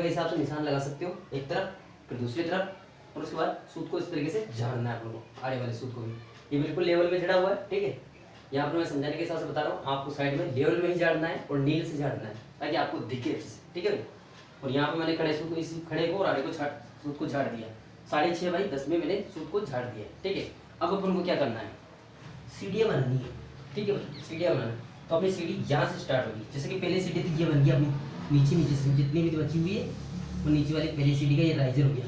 के हिसाब से निशान लगा सकते हो, एक तरफ फिर दूसरी तरफ, और उसके बाद सूत को इस तरीके से झाड़ना है आप लोगों को, आड़े वाले सूत को भी। ये बिल्कुल लेवल में झड़ा हुआ है, ठीक है। यहाँ पर मैं समझाने के हिसाब से बता रहा हूँ, आपको साइड में लेवल में ही झाड़ना है और नील से झाड़ना है ताकि आपको दिखे अच्छे से, ठीक है। और यहाँ पर मैंने खड़े सूत को, इस खड़े को और आड़े को सूत को झाड़ दिया, 6.5 बाई 10 में मैंने सूत को झाड़ दिया, ठीक है। अब अपन को क्या करना है, सीढ़ियाँ बनानी है, ठीक है भाई, सीढ़ियाँ बनाना है। तो अपनी सीढ़ी यहाँ से स्टार्ट होगी, जैसे कि पहले सीढ़ी थी ये बन गई अपनी, नीचे से जितनी भी बची हुई है वो नीचे वाली पहली सीढ़ी का ये राइजर हो गया,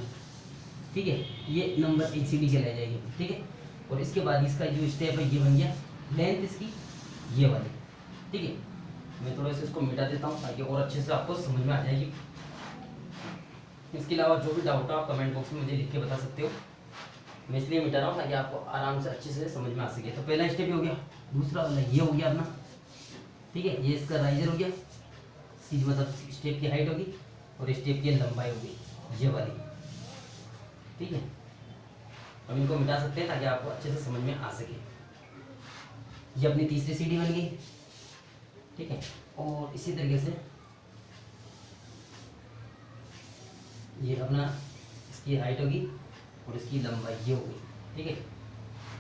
ठीक है। ये नंबर 1 सीढ़ी चला जाएगी, ठीक है। और इसके बाद इसका जो स्टेप है ये बन गया लेंथ इसकी ये वाली, ठीक है। मैं थोड़ा सा इसको मिटा देता हूँ ताकि और अच्छे से आपको समझ में आ जाएगी। इसके अलावा जो भी डाउट हो आप कमेंट बॉक्स में मुझे लिख के बता सकते हो, मैं इसलिए मिटा रहा हूँ ताकि आपको आराम से अच्छे से समझ में आ सके। तो पहला स्टेप हो गया, दूसरा वाला ये हो गया अपना, ठीक है। ये इसका राइजर हो गया, इसकी मतलब स्टेप की हाइट होगी और स्टेप की लंबाई होगी ये वाली, ठीक है। अब इनको मिटा सकते हैं ताकि आपको अच्छे से समझ में आ सके। ये अपनी तीसरी सीढ़ी बन गई, ठीक है। और इसी तरीके से ये अपना इसकी हाइट होगी और इसकी लंबाई ये होगी, ठीक है।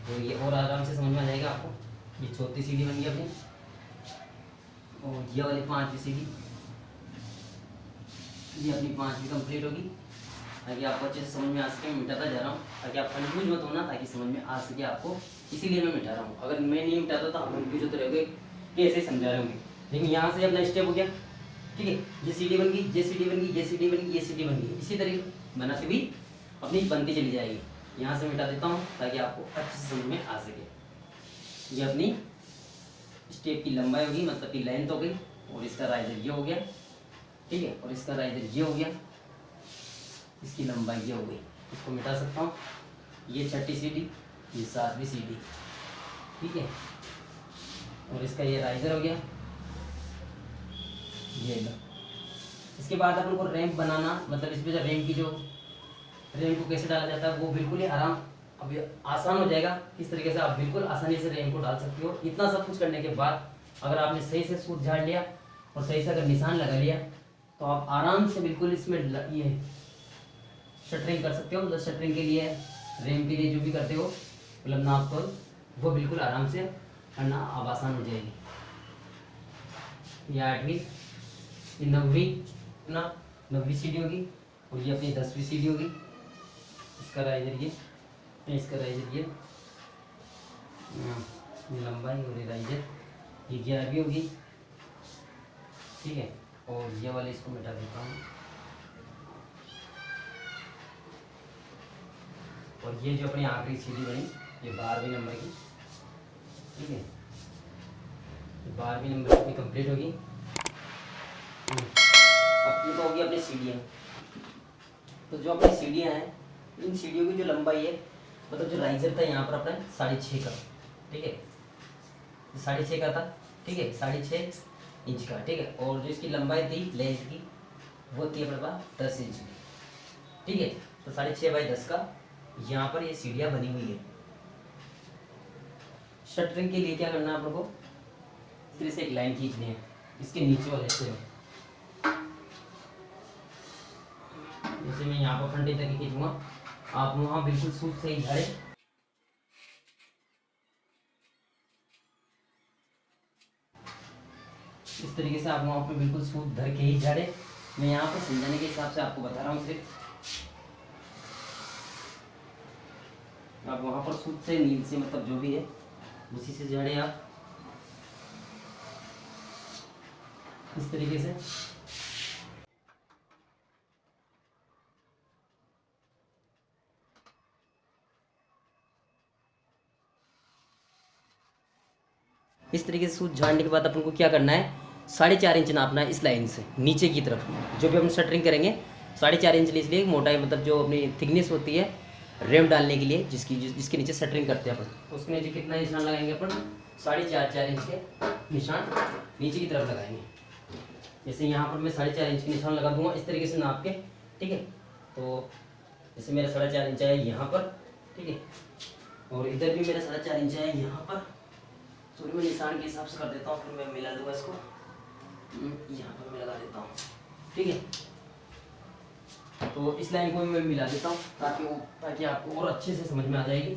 तो ये और आराम से समझ में आ जाएगा आपको। ये चौथी सीढ़ी बन गई अपनी, और ये वाली 5वीं सीढ़ी, ये अपनी 5वीं कंप्लीट होगी ताकि आपको अच्छे से समझ में आ सके। मैं मिटाता जा रहा हूँ ताकि आप कन्फ्यूज मत होना, ताकि समझ में आ सके आपको, इसीलिए मैं मिटा रहा हूँ। अगर मैं नहीं मिटाता तो आप कन्फ्यूज होते रहोगे कि ऐसे समझा रहे होंगे। लेकिन यहाँ से अपना स्टेप हो गया, ठीक है। ये सीढ़ी बन गई, ये सीढ़ी बन गई, ये सीढ़ी बन गई, ये सीढ़ी बन गई, इसी तरीके बनाते भी अपनी बनती चली जाएगी। यहाँ से मिटा देता हूँ ताकि आपको अच्छे से समझ में आ सके। ये अपनी स्टेप की लंबाई होगी, मतलब कि लेंथ हो गई, और इसका राइजर ये हो गया, ठीक है। और इसका राइजर ये हो गया, इसकी लंबाई ये हो गई। इसको मिटा सकता हूँ। ये 6ठी सीढ़ी, ये 7वीं सीढ़ी, ठीक है। और इसका ये राइजर हो गया, ये लो। इसके बाद अपन को रैंप बनाना, मतलब इस पर रैंप की जो रैंप को कैसे डाला जाता है वो बिल्कुल ही अभी आसान हो जाएगा। किस तरीके से आप बिल्कुल आसानी से रैंप को डाल सकते हो। इतना सब कुछ करने के बाद अगर आपने सही से सूत झाड़ लिया और सही से अगर निशान लगा लिया तो आप आराम से बिल्कुल इसमें ये शटरिंग कर सकते हो। मतलब शटरिंग के लिए, रैंप के लिए जो भी करते हो, मतलब नाप तोल, वो बिल्कुल आराम से करना अब आसान हो जाएगी। ये 8वीं, ये 9वीं सीढ़ी होगी, और ये अपनी 10वीं सीढ़ी होगी। इसका राइजर ये, इसका राइजर ये लंबाई और ये राइजर ये 11वीं होगी, ठीक है। और ये वाले इसको मिटा देता हूँ। और ये जो अपनी आखिरी सीढ़ी बनी ये 12वीं नंबर की, ठीक है। 12वीं नंबर की कंप्लीट होगी। अब ये तो होगी अपनी सीढ़ियाँ। तो जो अपनी सीढ़ियाँ हैं, इन सीढ़ियों की जो लंबाई है, मतलब जो राइजर था यहाँ पर अपना 6.5 का, ठीक है। 6.5 का था, ठीक है, 6.5 इंच का, ठीक है। और जो इसकी लंबाई थी लेंथ की वो थी अपने पास 10 इंच की, ठीक है। तो 6.5 बाई 10 का यहाँ पर ये सीढ़ियाँ बनी हुई है। शटरिंग के लिए क्या करना है आप लोगों को, इस तरह से एक लाइन खींचनी है इसके नीचे वाले से, जैसे मैं यहाँ पर फंडे तक खींचूंगा, आप वहाँ बिल्कुल सूत से ही झाड़े। इस तरीके से आप वहाँ पर बिल्कुल सूत धर के ही झाड़े। मैं यहाँ पर समझाने के हिसाब से आपको बता रहा हूँ सिर्फ। आप वहाँ पर सूत से, नील से, मतलब जो भी है उसी से झाड़े आप इस तरीके से। इस तरीके से सूत झाड़ने के बाद अपन को क्या करना है, 4.5 इंच नापना है इस लाइन से नीचे की तरफ। जो भी हम शटरिंग करेंगे 4.5 इंच इसलिए मोटाई, मतलब जो अपनी थिकनेस होती है रैंप डालने के लिए, जिसके नीचे शटरिंग करते हैं अपन, उसके नीचे कितना निशान लगाएंगे अपन, 4.5 इंच के निशान नीचे की तरफ लगाएंगे। जैसे यहाँ पर मैं 4.5 इंच के निशान लगा दूंगा इस तरीके से नाप के, ठीक है। तो जैसे मेरा 4.5 इंच है यहाँ पर, ठीक है। और इधर भी मेरा 4.5 इंच है यहाँ पर। तो मैं निशान के हिसाब से कर देता हूँ, फिर मैं मिला दूंगा इसको, यहाँ पर मैं लगा देता हूँ, ठीक है। तो इस लाइन को मैं मिला देता हूँ ताकि आपको और अच्छे से समझ में आ जाएगी।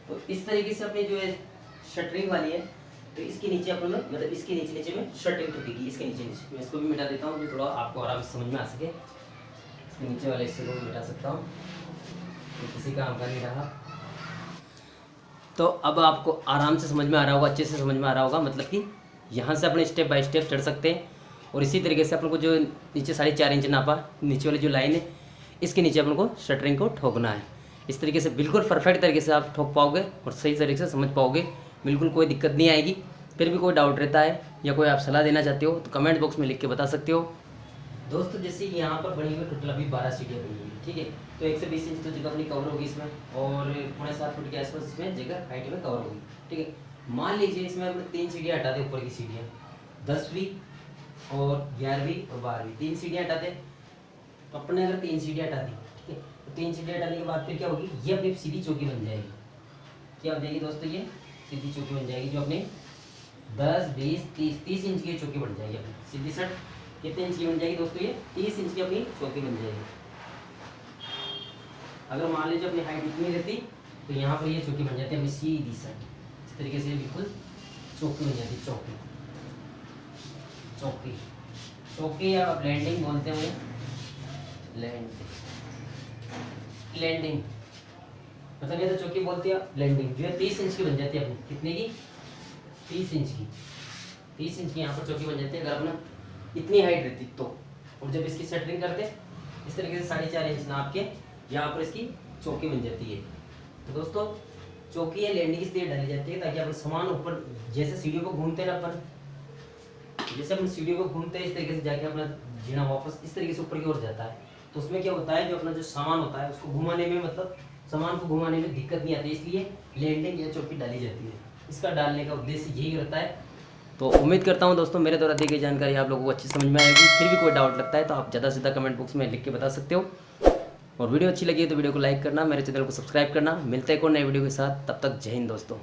तो इस तरीके से अपनी जो है शटरिंग वाली है, तो इसके नीचे अपन में मतलब इसके नीचे में शटरिंग टूटेगी, इसके नीचे मैं इसको भी मिटा देता हूँ जो थोड़ा आपको आराम से समझ में आ सके। इसके नीचे वाले हिस्से को मिटा सकता हूँ, तो किसी काम का नहीं रहा। तो अब आपको आराम से समझ में आ रहा होगा, अच्छे से समझ में आ रहा होगा, मतलब कि यहाँ से अपने स्टेप बाय स्टेप चढ़ सकते हैं। और इसी तरीके से अपन को जो नीचे 4.5 इंच नापा, नीचे वाली जो लाइन है इसके नीचे अपन को शटरिंग को ठोकना है। इस तरीके से बिल्कुल परफेक्ट तरीके से आप ठोक पाओगे और सही तरीके से समझ पाओगे, बिल्कुल कोई दिक्कत नहीं आएगी। फिर भी कोई डाउट रहता है या कोई आप सलाह देना चाहते हो तो कमेंट बॉक्स में लिख के बता सकते हो। दोस्तों जैसे कि यहाँ पर बनी हुई टोटल अभी 12 सीढ़ियाँ बनी हुई है, ठीक है। तो 120 इंच तो जगह अपनी कवर होगी इसमें, और 7.5 फुट के आसपास इसमें जगह हाइट में कवर होगी, ठीक है। मान लीजिए इसमें अपने 3 सीढ़ियाँ हटा दें, ऊपर की सीढ़ियाँ 10वीं और 11वीं और 12वीं 3 सीढ़ियाँ हटा दें। तो अपने अगर 3 सीढ़ियाँ हटा दी, ठीक है, तो 3 सीढ़ियाँ हटाने के बाद फिर क्या होगी, ये अपनी सीधी चौकी बन जाएगी। क्या हो जाएगी दोस्तों, ये सीधी चौकी बन जाएगी, जो अपने 10, 20, 30 इंच की चौकी बन जाएगी अपनी सीधी शर्ट। कितने इंच की बन जाएगी दोस्तों, ये 30 इंच की अपनी चौकी बन जाएगी। अगर मान लीजिए अपनी हाइट इतनी रहती तो यहाँ पर ये चौकी बन जाती है अपनी सीधी शर्ट। इस तरीके से बिल्कुल चौकी बन जाती है, चौकी चौकी चौकी या ब्लेंडिंग बोलते हैं, लैंडिंग मतलब ये तो चौकी बोलती है। ब्लेंडिंग जो है 30 इंच की बन जाती है अपनी, कितने की, 30 इंच की। 30 इंच की यहाँ पर चौकी बन जाती है अगर अपना इतनी हाइट रहती तो। और जब इसकी शटरिंग करते इस तरीके से 4.5 इंच नाप के यहाँ पर इसकी चौकी बन जाती है। तो दोस्तों चौकी या लैंडिंग इसलिए डाली जाती है ताकि अपन सामान ऊपर, जैसे सीढ़ियों को घूमते हैं ना अपन, जैसे अपन सीढ़ियों को घूमते हैं इस तरीके से जाके अपना जीना वापस इस तरीके से ऊपर की ओर जाता है। तो उसमें क्या होता है, जो अपना जो सामान होता है उसको घुमाने में, मतलब सामान को घुमाने में दिक्कत नहीं आती, इसलिए लैंडिंग या चौकी डाली जाती है। इसका डालने का उद्देश्य यही रहता है। तो उम्मीद करता हूं दोस्तों मेरे द्वारा दी गई जानकारी आप लोगों को अच्छी समझ में आएगी। फिर भी कोई डाउट लगता है तो आप ज़्यादा से ज़्यादा कमेंट बॉक्स में लिख के बता सकते हो। और वीडियो अच्छी लगी है तो वीडियो को लाइक करना, मेरे चैनल को सब्सक्राइब करना। मिलते हैं एक और नए वीडियो के साथ, तब तक जय हिंद दोस्तों।